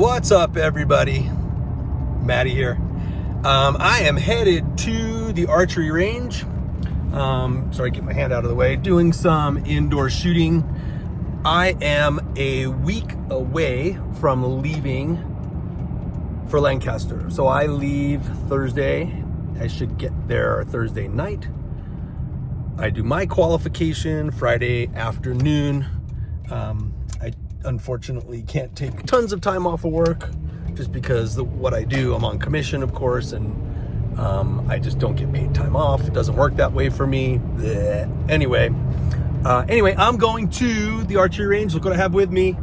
What's up, everybody? Maddie here. I am headed to the archery range. Sorry, get my hand out of the way. Doing some indoor shooting. I am a week away from leaving for Lancaster. So I leave Thursday. I should get there Thursday night. I do my qualification Friday afternoon. I unfortunately can't take tons of time off of work just because what I do, I'm on commission, of course, and I just don't get paid time off. It doesn't work that way for me. Blech. Anyway, I'm going to the archery range. Look what I have with me.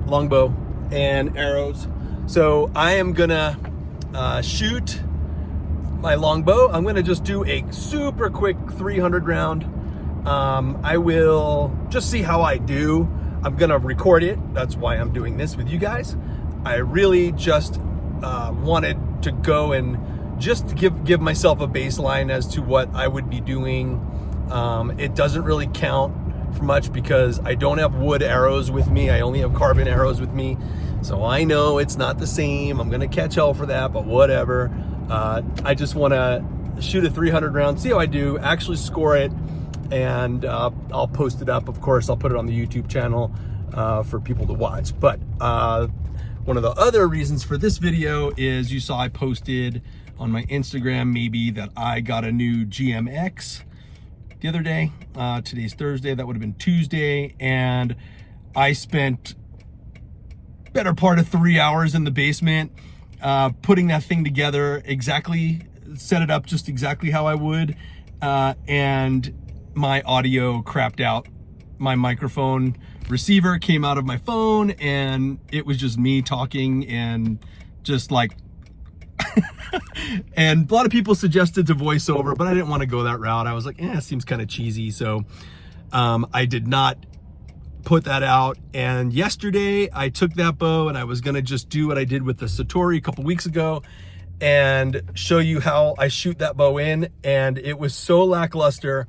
Longbow and arrows. So I am gonna shoot my longbow. I'm gonna just do a super quick 300 round. I will just see how I do. I'm gonna record it. That's why I'm doing this with you guys. I really just wanted to go and just give myself a baseline as to what I would be doing. It doesn't really count for much because I don't have wood arrows with me. I only have carbon arrows with me. So I know it's not the same. I'm gonna catch hell for that, but whatever. I just wanna shoot a 300 round, see how I do, actually score it, and I'll post it up. Of course, I'll put it on the YouTube channel for people to watch. But one of the other reasons for this video is you saw I posted on my Instagram maybe that I got a new GMX the other day. Today's Thursday, that would have been Tuesday, and I spent better part of 3 hours in the basement putting that thing together, set it up just exactly how I would, and my audio crapped out. My microphone receiver came out of my phone and it was just me talking and just like and a lot of people suggested to voiceover, but I didn't want to go that route. I was like, it seems kind of cheesy. So I did not put that out. And yesterday I took that bow and I was gonna just do what I did with the Satori a couple weeks ago and show you how I shoot that bow in, and it was so lackluster.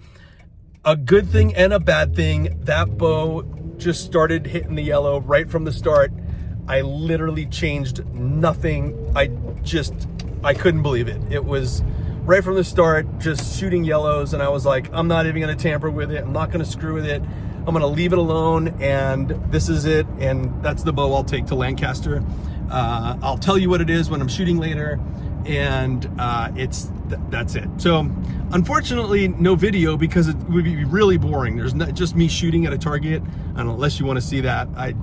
A good thing and a bad thing, that bow just started hitting the yellow right from the start. I literally changed nothing. I couldn't believe it. It was right from the start, just shooting yellows, and I was like, I'm not even gonna tamper with it. I'm not gonna screw with it. I'm gonna leave it alone, and this is it, and that's the bow I'll take to Lancaster. I'll tell you what it is when I'm shooting later, and that's it. So unfortunately no video because it would be really boring. There's not just me shooting at a target, and unless you want to see that, I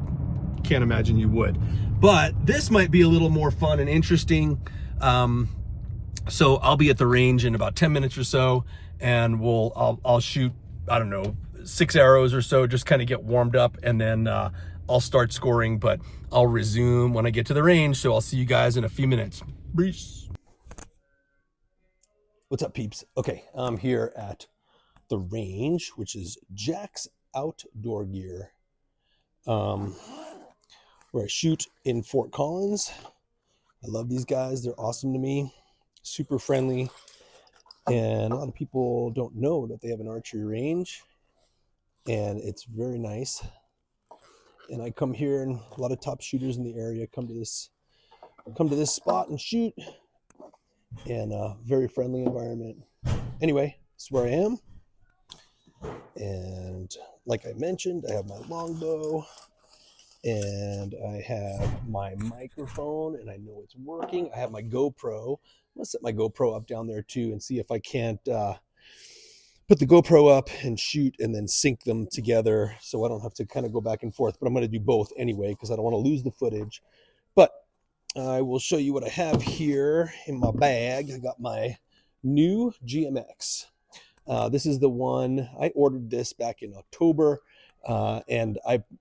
can't imagine you would. But this might be a little more fun and interesting. So I'll be at the range in about 10 minutes or so, and I'll shoot, I don't know, 6 arrows or so, just kind of get warmed up, and then I'll start scoring, but I'll resume when I get to the range. So I'll see you guys in a few minutes. Peace. What's up, peeps? Okay, I'm here at the range, which is Jack's Outdoor Gear, where I shoot in Fort Collins. I love these guys. They're awesome to me, super friendly, and a lot of people don't know that they have an archery range, and it's very nice. And I come here, and a lot of top shooters in the area come to this spot and shoot. And a very friendly environment. Anyway, that's where I am. And like I mentioned, I have my longbow and I have my microphone, and I know it's working. I have my GoPro. I'm gonna set my GoPro up down there too and see if I can't put the GoPro up and shoot and then sync them together so I don't have to kind of go back and forth. But I'm gonna do both anyway because I don't want to lose the footage. But I will show you what I have here in my bag. I got my new GMX. This is the one, I ordered this back in October, and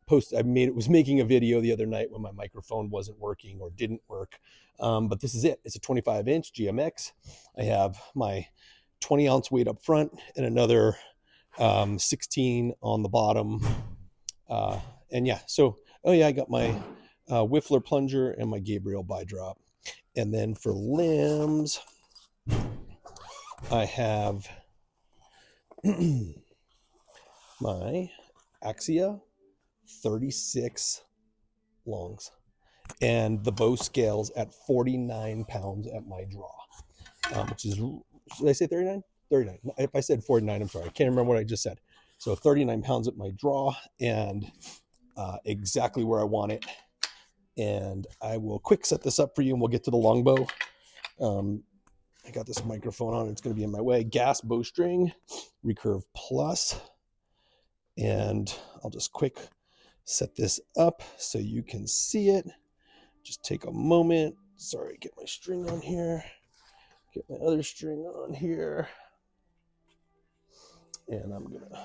was making a video the other night when my microphone wasn't working or didn't work. But this is it. It's a 25-inch GMX. I have my 20-ounce weight up front and another 16 on the bottom. And yeah, so, I got my Whiffler plunger and my Gabriel bi drop. And then for limbs, I have my Axia 36 longs. And the bow scales at 49 pounds at my draw, which is, did I say 39? 39. If I said 49, I'm sorry. I can't remember what I just said. So 39 pounds at my draw, and exactly where I want it. And I will quick set this up for you, and we'll get to the longbow. I got this microphone on. It's going to be in my way. Gas bowstring, recurve plus. And I'll just quick set this up so you can see it. Just take a moment. Sorry, get my string on here. Get my other string on here. And I'm going to...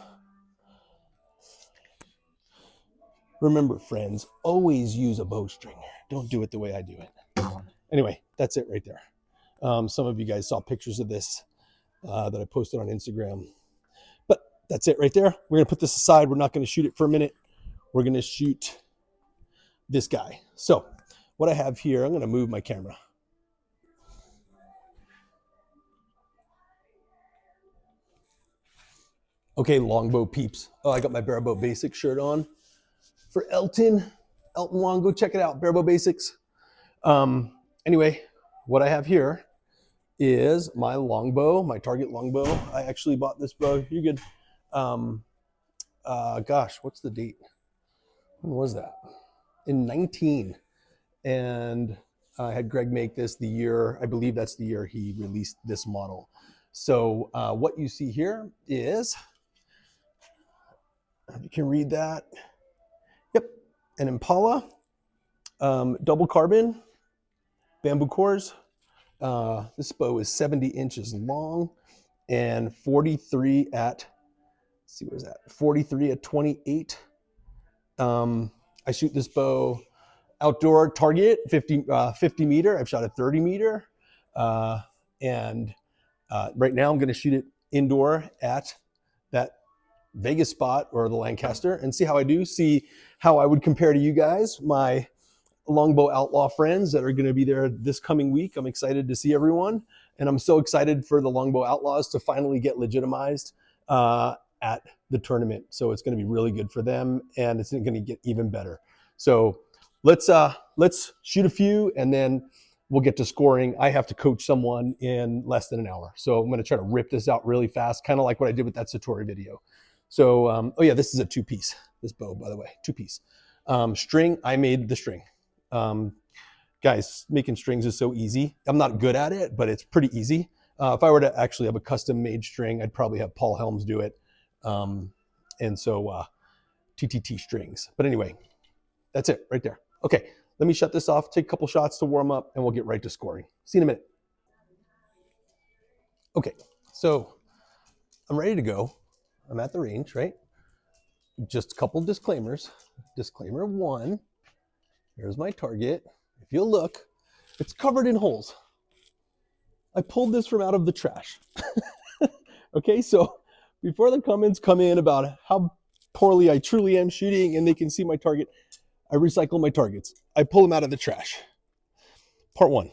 Remember, friends, always use a bowstring. Don't do it the way I do it. Anyway, that's it right there. Some of you guys saw pictures of this that I posted on Instagram. But that's it right there. We're going to put this aside. We're not going to shoot it for a minute. We're going to shoot this guy. So what I have here, I'm going to move my camera. Okay, longbow peeps. Oh, I got my Barebow Basics shirt on for Elton Wong. Go check it out, Barebow Basics. Anyway, what I have here is my longbow, my Target longbow. I actually bought this bow. You're good. Gosh, what's the date? When was that? In 19. And I had Greg make this the year, I believe that's the year he released this model. So what you see here is, you can read that. Yep, an Impala, double carbon, bamboo cores. This bow is 70 inches long and 43 at, let's see, what is that? 43 at 28. I shoot this bow outdoor target, 50 meter. I've shot a 30 meter. And right now I'm going to shoot it indoor at that Vegas spot or the Lancaster and see how I do, see how I would compare to you guys, my Longbow Outlaw friends that are going to be there this coming week. I'm excited to see everyone. And I'm so excited for the Longbow Outlaws to finally get legitimized at the tournament. So it's going to be really good for them, and it's going to get even better. So let's shoot a few, and then we'll get to scoring. I have to coach someone in less than an hour. So I'm going to try to rip this out really fast, kind of like what I did with that Satori video. So, oh yeah, this is a 2-piece, this bow, by the way, 2-piece. String, I made the string. Guys, making strings is so easy. I'm not good at it, but it's pretty easy. If I were to actually have a custom made string, I'd probably have Paul Helms do it. And so TTT strings. But anyway, that's it right there. Okay, let me shut this off, take a couple shots to warm up, and we'll get right to scoring. See you in a minute. Okay, so I'm ready to go. I'm at the range, right? Just a couple disclaimers. Disclaimer 1, here's my target. If you'll look, it's covered in holes. I pulled this from out of the trash. Okay, so before the comments come in about how poorly I truly am shooting and they can see my target, I recycle my targets. I pull them out of the trash. Part 1.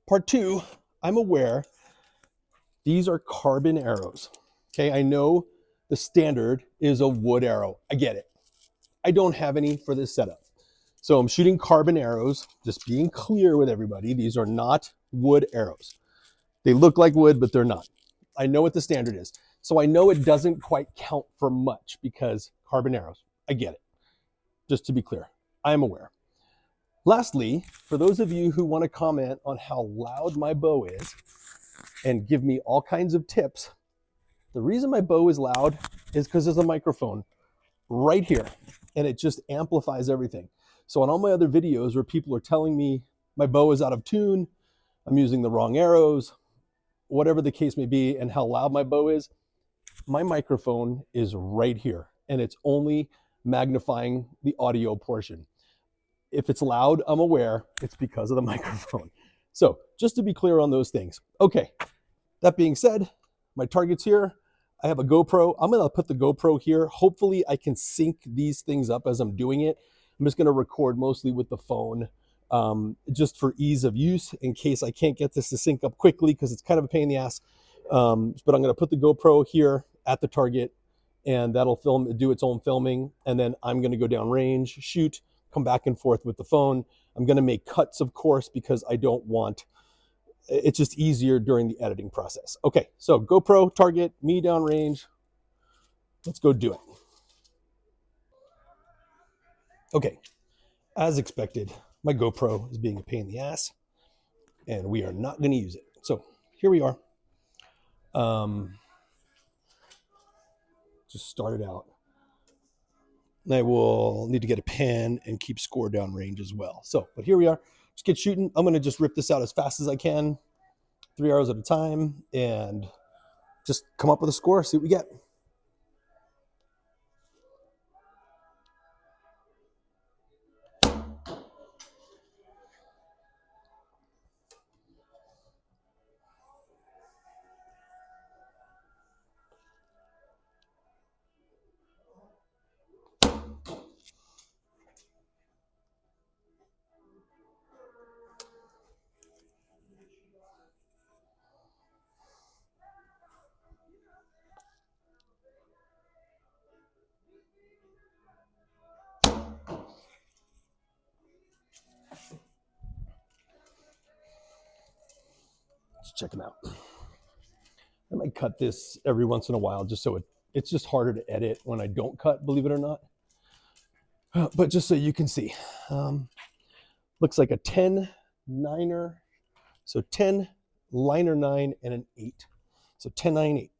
Part 2, I'm aware these are carbon arrows. Okay, I know the standard is a wood arrow. I get it. I don't have any for this setup. So I'm shooting carbon arrows, just being clear with everybody. These are not wood arrows. They look like wood, but they're not. I know what the standard is. So I know it doesn't quite count for much because carbon arrows. I get it. Just to be clear, I am aware. Lastly, for those of you who want to comment on how loud my bow is and give me all kinds of tips, the reason my bow is loud is because there's a microphone right here and it just amplifies everything. So on all my other videos where people are telling me my bow is out of tune, I'm using the wrong arrows, whatever the case may be, and how loud my bow is, my microphone is right here and it's only magnifying the audio portion. If it's loud, I'm aware it's because of the microphone. So just to be clear on those things. Okay, that being said, my target's here. I have a GoPro. I'm gonna put the GoPro here. Hopefully I can sync these things up as I'm doing it. I'm just gonna record mostly with the phone just for ease of use in case I can't get this to sync up quickly because it's kind of a pain in the ass. But I'm gonna put the GoPro here at the target and that'll do its own filming. And then I'm gonna go down range, shoot, come back and forth with the phone. I'm going to make cuts, of course, because I don't want, it's just easier during the editing process. Okay, so GoPro, target, me downrange. Let's go do it. Okay, as expected, my GoPro is being a pain in the ass, and we are not going to use it. So here we are. Just started out. And I will need to get a pen and keep score down range as well. So, but here we are. Just get shooting. I'm going to just rip this out as fast as I can, 3 arrows at a time, and just come up with a score, see what we get. Let's check them out. I might cut this every once in a while just so it's just harder to edit when I don't cut, believe it or not. But just so you can see, looks like a 10 9er. So 10 liner 9 and an 8. So 10 9 8.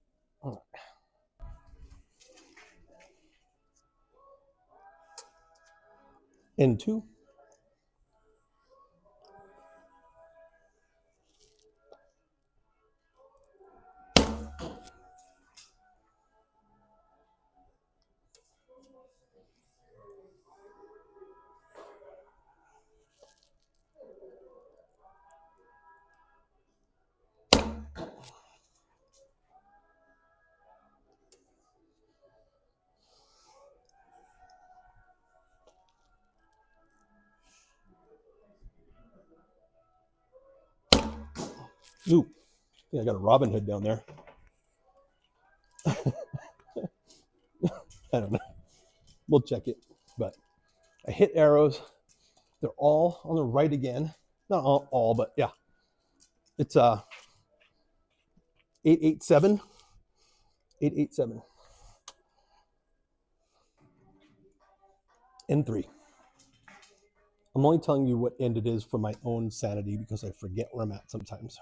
All right. And 2. Ooh, yeah, I got a Robin Hood down there. I don't know. We'll check it. But I hit arrows. They're all on the right again. Not all, but yeah. It's 887. 887. And 3. I'm only telling you what end it is for my own sanity because I forget where I'm at sometimes.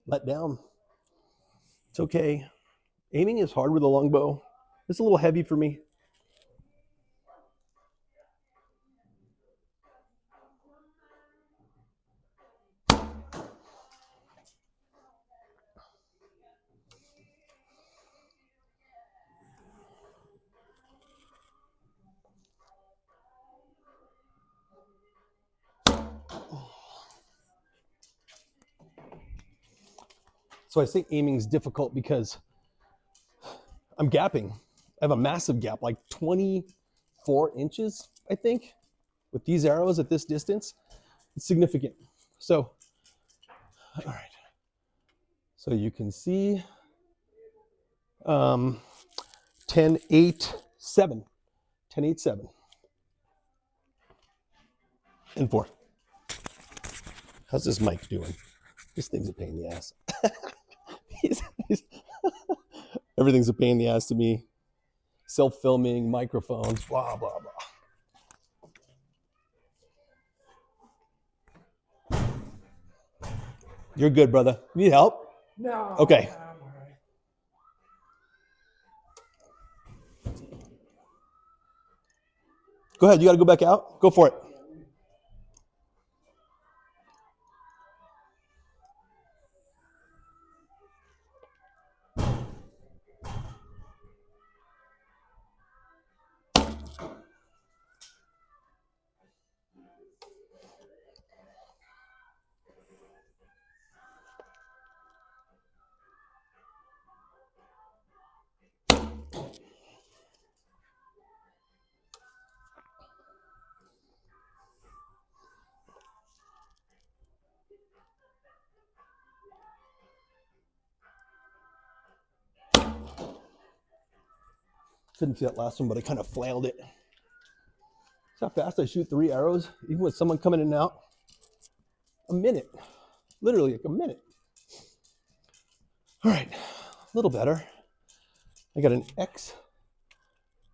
Let down. It's okay. Aiming is hard with a longbow. It's a little heavy for me. So I say aiming is difficult because I'm gapping. I have a massive gap, like 24 inches, I think, with these arrows at this distance. It's significant. So, all right. So you can see 10 8 7. 10 8 7. And 4. How's this mic doing? This thing's a pain in the ass. Everything's a pain in the ass to me. Self-filming, microphones, blah, blah, blah. You're good, brother. Need help? No. Okay. I'm all right. Go ahead. You got to go back out. Go for it. Didn't see that last one, but I kind of flailed it. See how fast I shoot 3 arrows, even with someone coming in and out? A minute. Literally like a minute. All right, a little better. I got an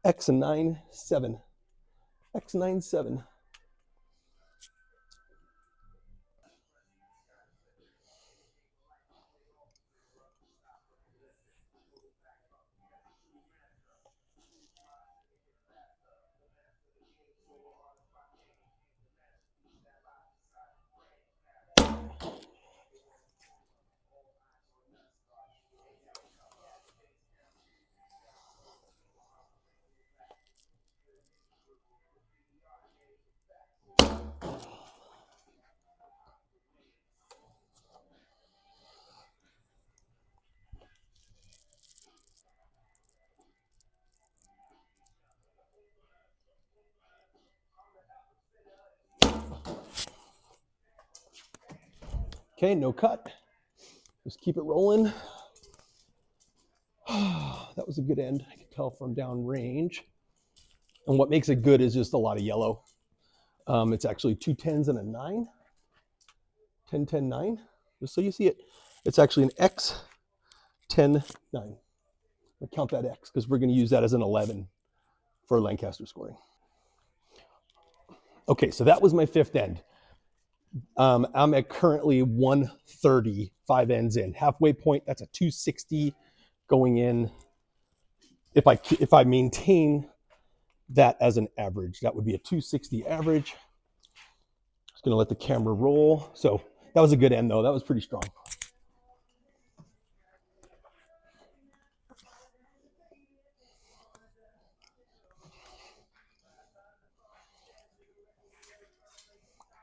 X97. X97. Okay, no cut. Just keep it rolling. That was a good end. I can tell from down range. And what makes it good is just a lot of yellow. It's actually 2 10s and a 9. 10, 10, 9. Just so you see it. It's actually an X 10, 9. I'll count that X because we're going to use that as an 11 for Lancaster scoring. Okay, so that was my 5th end. I'm at currently 130, 5 ends in. Halfway point, that's a 260 going in. If I maintain that as an average, that would be a 260 average. Just gonna let the camera roll. So that was a good end though. That was pretty strong.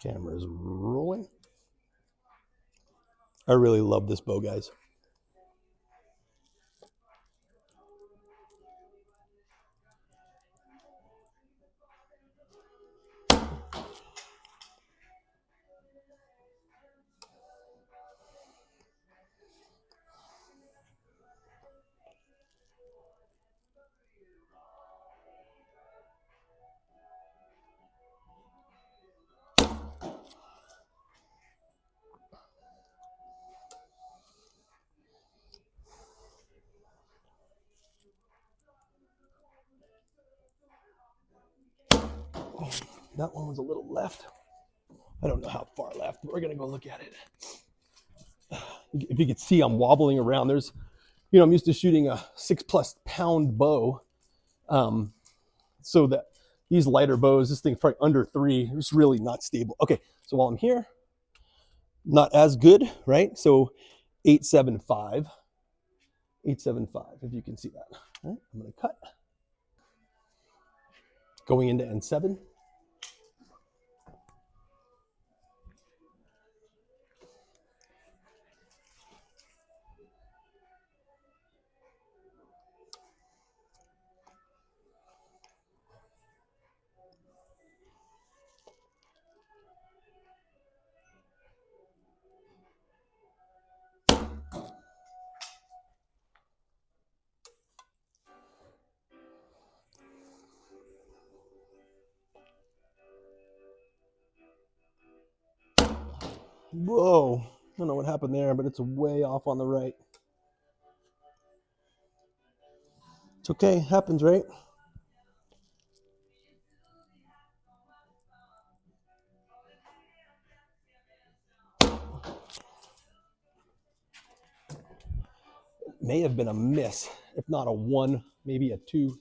Camera's rolling. I really love this bow, guys. That one was a little left. I don't know how far left, but we're gonna go look at it. If you could see, I'm wobbling around. There's, I'm used to shooting a 6+ pound bow. So that these lighter bows, this thing's probably under 3. It's really not stable. Okay, so while I'm here, not as good, right? So 875, if you can see that. All right, I'm gonna cut. Going into N7. Whoa, I don't know what happened there, but it's way off on the right. It's okay, happens, right? It may have been a miss, if not a 1, maybe a 2.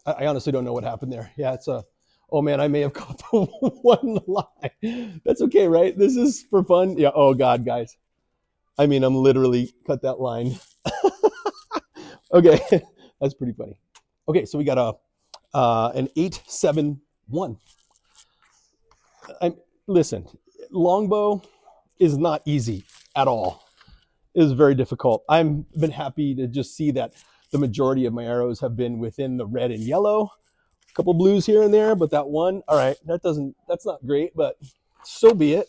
I honestly don't know what happened there. Yeah, it's a, oh man, I may have caught the 1 lie. That's okay, right? This is for fun. Yeah, oh God, guys. I mean, I'm literally cut that line. Okay, that's pretty funny. Okay, so we got an 871. Listen, longbow is not easy at all. It is very difficult. I've been happy to just see that the majority of my arrows have been within the red and yellow. A couple blues here and there, but that one, all right, that's not great, but so be it.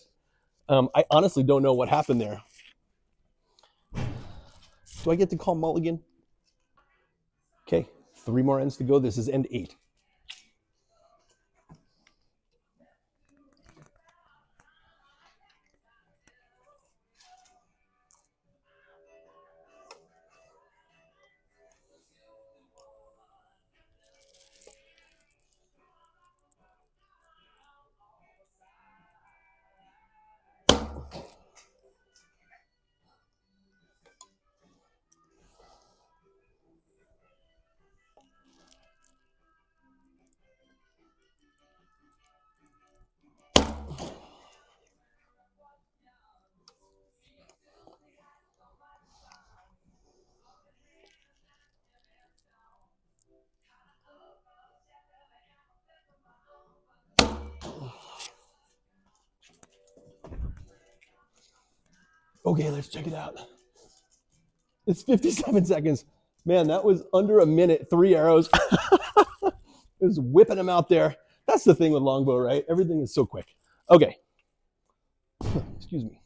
I honestly don't know what happened there. Do I get to call mulligan? Okay, 3 more ends to go. This is end 8. Okay, let's check it out. It's 57 seconds. Man, that was under a minute, 3 arrows. Just whipping them out there. That's the thing with Longbow, right? Everything is so quick. Okay. Excuse me.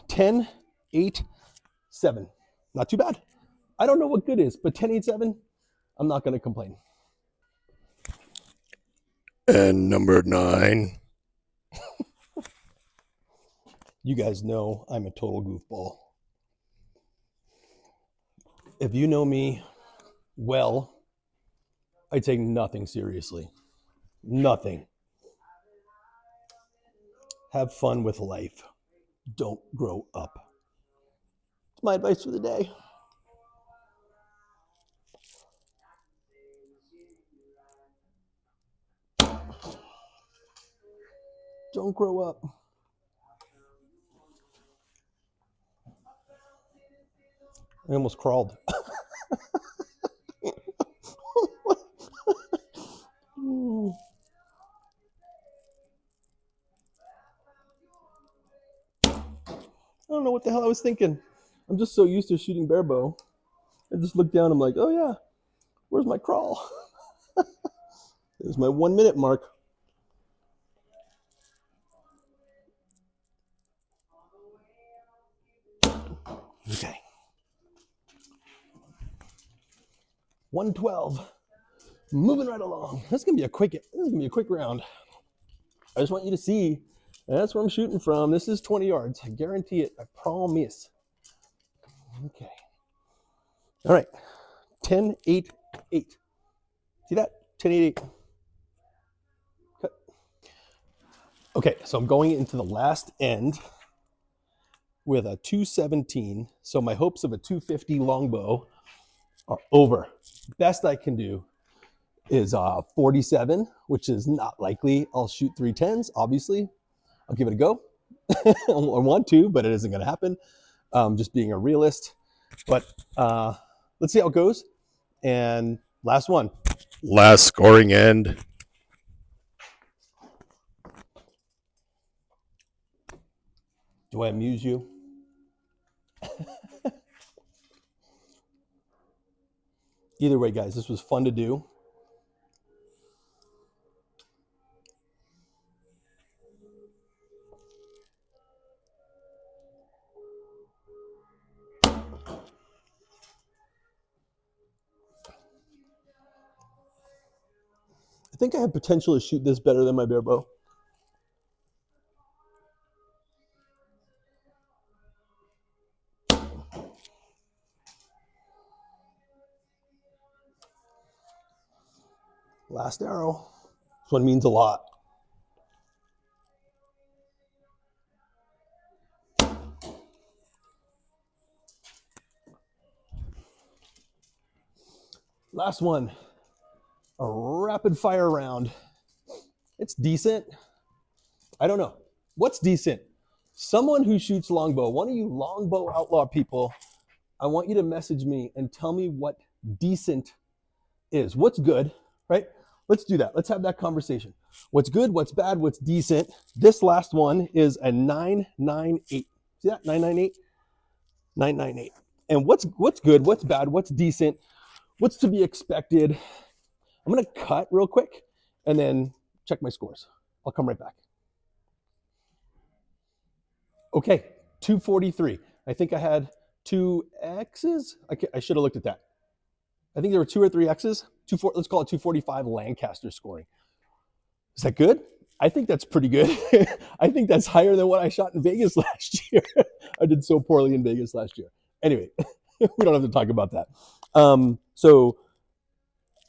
10, 8, 7. Not too bad. I don't know what good is, but 10, 8, 7, I'm not going to complain. And number 9. You guys know I'm a total goofball. If you know me well, I take nothing seriously. Nothing. Have fun with life. Don't grow up. It's my advice for the day. Don't grow up. I almost crawled. I don't know what the hell I was thinking. I'm just so used to shooting bare bow. I just looked down. I'm like, oh yeah, where's my crawl? There's my 1 minute mark. Okay. 112. Moving right along. This is gonna be a quick round. I just want you to see that's where I'm shooting from. This is 20 yards. I guarantee it. I promise. Okay. All right. 10, 8, 8. See that? 10, 8, 8. Cut. Okay, so I'm going into the last end with a 217. So my hopes of a 250 longbow are over. Best I can do is 47, which is not likely. I'll shoot 310s, obviously. I'll give it a go. I want to, but it isn't going to happen. Just being a realist. But let's see how it goes. And last one. Last scoring end. Do I amuse you? Either way, guys, this was fun to do. I think I have potential to shoot this better than my bare bow. Last arrow. This one means a lot. Last one. A rapid fire round. It's decent. I don't know. What's decent? Someone who shoots longbow, one of you longbow outlaw people, I want you to message me and tell me what decent is. What's good, right? Let's do that. Let's have that conversation. What's good, what's bad, what's decent. This last one is a 998. See that? 998? 998. And what's good, what's bad, what's decent, what's to be expected. I'm going to cut real quick and then check my scores. I'll come right back. Okay, 243. I think I had 2 X's. I should have looked at that. I think there were 2 or 3 X's. Let's call it 245 Lancaster scoring. Is that good? I think that's pretty good. I think that's higher than what I shot in Vegas last year. I did so poorly in Vegas last year. Anyway, we don't have to talk about that. So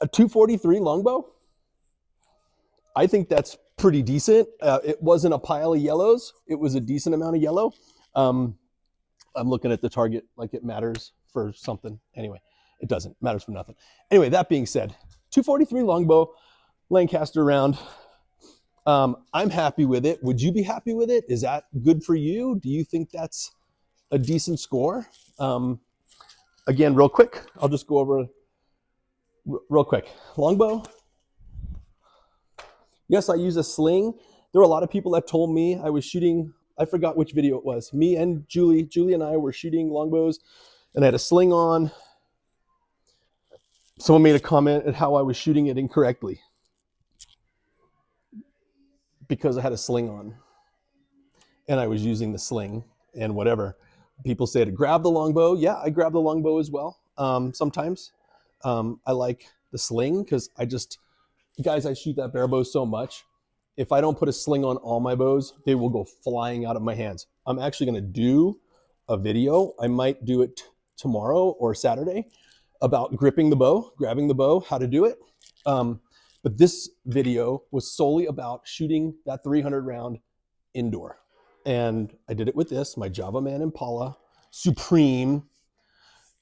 a 243 Longbow, I think that's pretty decent. It wasn't a pile of yellows. It was a decent amount of yellow. I'm looking at the target like it matters for something. Anyway, it doesn't. It matters for nothing. Anyway, that being said, 243 Longbow, Lancaster round. I'm happy with it. Would you be happy with it? Is that good for you? Do you think that's a decent score? Again, real quick, I'll just go over real quick. Longbow. Yes, I use a sling. There were a lot of people that told me I was shooting, I forgot which video it was. Me and Julie and I were shooting longbows and I had a sling on. Someone made a comment at how I was shooting it incorrectly because I had a sling on and I was using the sling and whatever. People say to grab the longbow. Yeah, I grab the longbow as well. Sometimes I like the sling because guys, I shoot that bare bow so much. If I don't put a sling on all my bows, they will go flying out of my hands. I'm actually going to do a video. I might do it tomorrow or Saturday about gripping the bow, grabbing the bow, how to do it. But this video was solely about shooting that 300 round indoor. And I did it with this, my Java Man Impala Supreme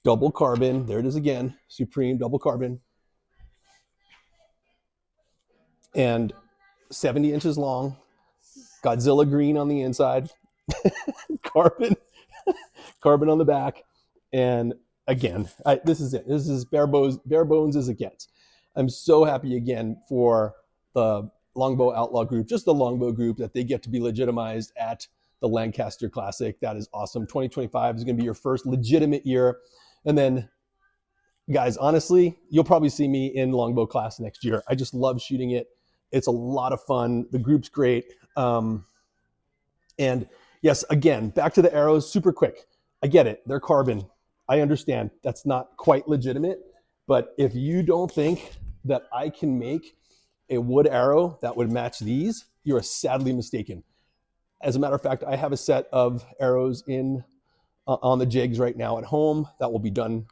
double carbon. There it is again, Supreme double carbon. And 70 inches long, Godzilla green on the inside, carbon on the back. And again, this is it. This is bare bones as it gets. I'm so happy again for the Longbow Outlaw group, just the Longbow group, that they get to be legitimized at the Lancaster Classic. That is awesome. 2025 is going to be your first legitimate year. And then, guys, honestly, you'll probably see me in Longbow class next year. I just love shooting it. It's a lot of fun. The group's great. And yes, again, back to the arrows, super quick. I get it. They're carbon. I understand. That's not quite legitimate. But if you don't think that I can make a wood arrow that would match these, you are sadly mistaken. As a matter of fact, I have a set of arrows on the jigs right now at home that will be done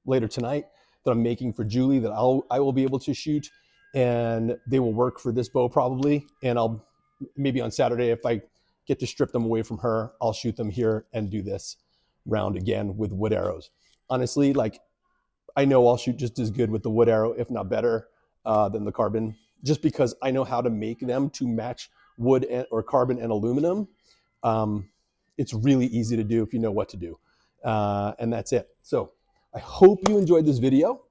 later tonight that I'm making for Julie that I will be able to shoot, and they will work for this bow probably. And I'll maybe on Saturday, if I get to strip them away from her, I'll shoot them here and do this round again with wood arrows. Honestly, like, I know I'll shoot just as good with the wood arrow, if not better, than the carbon, just because I know how to make them to match wood or carbon and aluminum. It's really easy to do if you know what to do. And that's it. So I hope you enjoyed this video.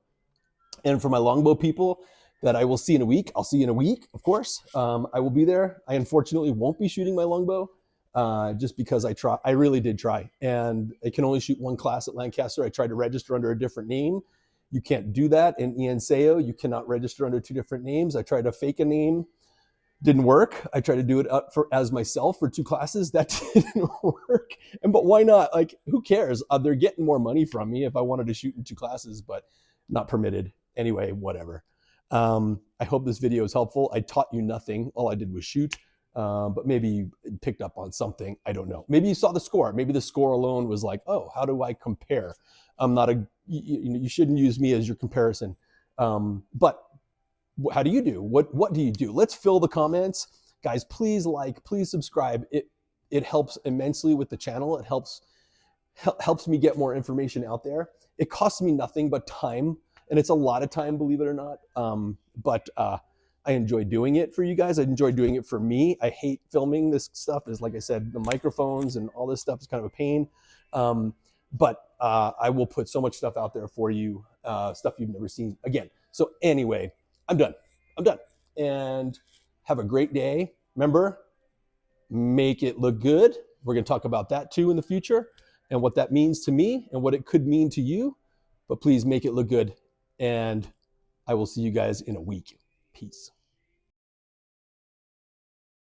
And for my longbow people that I will see in a week, I'll see you in a week, of course. I will be there. I unfortunately won't be shooting my longbow just because I really did try. And I can only shoot one class at Lancaster. I tried to register under a different name. You can't do that in ENSAO. You cannot register under 2 different names. I tried to fake a name. Didn't work. I tried to do it as myself for 2 classes. That didn't work. But why not? Like, who cares? They're getting more money from me if I wanted to shoot in 2 classes, but not permitted. Anyway, whatever. I hope this video is helpful. I taught you nothing. All I did was shoot, but maybe you picked up on something. I don't know. Maybe you saw the score. Maybe the score alone was like, oh, how do I compare? I'm not you shouldn't use me as your comparison. But how do you do? What do you do? Let's fill the comments. Guys, please like, please subscribe. It helps immensely with the channel. It helps me get more information out there. It costs me nothing but time. And it's a lot of time, believe it or not. But I enjoy doing it for you guys. I enjoy doing it for me. I hate filming this stuff. Is like I said, the microphones and all this stuff is kind of a pain. But I will put so much stuff out there for you, stuff you've never seen again. So anyway, I'm done. And have a great day. Remember, make it look good. We're going to talk about that too in the future and what that means to me and what it could mean to you. But please make it look good. And I will see you guys in a week. Peace.